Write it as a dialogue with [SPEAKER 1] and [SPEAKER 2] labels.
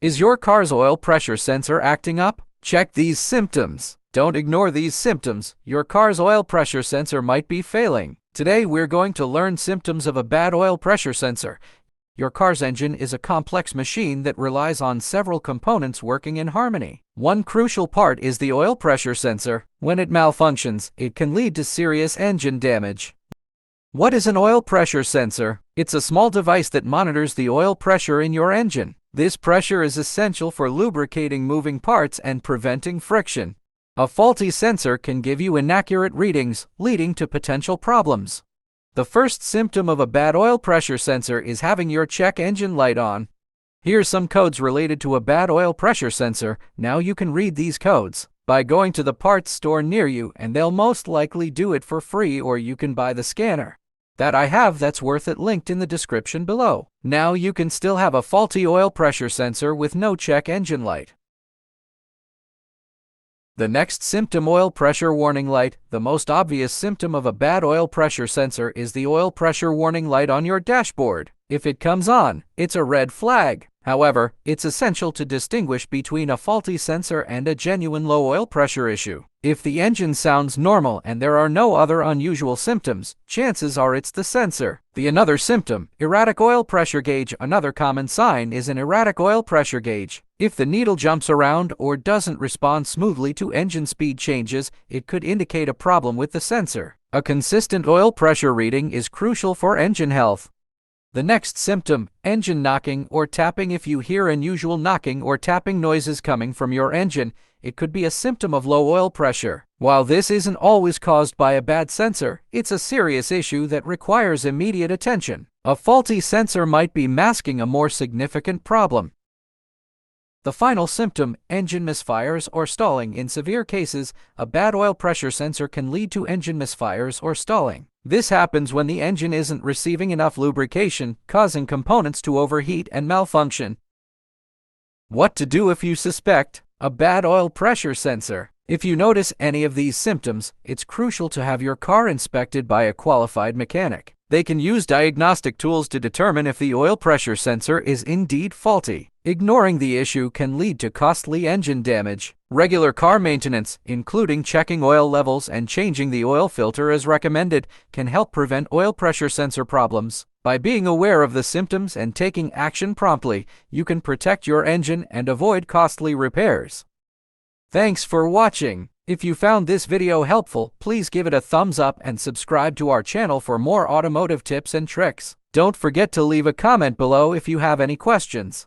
[SPEAKER 1] Is your car's oil pressure sensor acting up? Check these symptoms. Don't ignore these symptoms. Your car's oil pressure sensor might be failing. Today we're going to learn symptoms of a bad oil pressure sensor. Your car's engine is a complex machine that relies on several components working in harmony. One crucial part is the oil pressure sensor. When it malfunctions, it can lead to serious engine damage. What is an oil pressure sensor? It's a small device that monitors the oil pressure in your engine. This pressure is essential for lubricating moving parts and preventing friction. A faulty sensor can give you inaccurate readings, leading to potential problems. The first symptom of a bad oil pressure sensor is having your check engine light on. Here's some codes related to a bad oil pressure sensor. Now you can read these codes by going to the parts store near you, and they'll most likely do it for free, or you can buy the scanner that I have that's worth it linked in the description below. Now you can still have a faulty oil pressure sensor with no check engine light. The next symptom, oil pressure warning light. The most obvious symptom of a bad oil pressure sensor is the oil pressure warning light on your dashboard. If it comes on, it's a red flag. However, it's essential to distinguish between a faulty sensor and a genuine low oil pressure issue. If the engine sounds normal and there are no other unusual symptoms, chances are it's the sensor. Another symptom, erratic oil pressure gauge. Another common sign is an erratic oil pressure gauge. If the needle jumps around or doesn't respond smoothly to engine speed changes, it could indicate a problem with the sensor. A consistent oil pressure reading is crucial for engine health. The next symptom, engine knocking or tapping. If you hear unusual knocking or tapping noises coming from your engine, it could be a symptom of low oil pressure. While this isn't always caused by a bad sensor, it's a serious issue that requires immediate attention. A faulty sensor might be masking a more significant problem. The final symptom, engine misfires or stalling. In severe cases, a bad oil pressure sensor can lead to engine misfires or stalling. This happens when the engine isn't receiving enough lubrication, causing components to overheat and malfunction. What to do if you suspect a bad oil pressure sensor? If you notice any of these symptoms, it's crucial to have your car inspected by a qualified mechanic. They can use diagnostic tools to determine if the oil pressure sensor is indeed faulty. Ignoring the issue can lead to costly engine damage. Regular car maintenance, including checking oil levels and changing the oil filter as recommended, can help prevent oil pressure sensor problems. By being aware of the symptoms and taking action promptly, you can protect your engine and avoid costly repairs. Thanks for watching. If you found this video helpful, please give it a thumbs up and subscribe to our channel for more automotive tips and tricks. Don't forget to leave a comment below if you have any questions.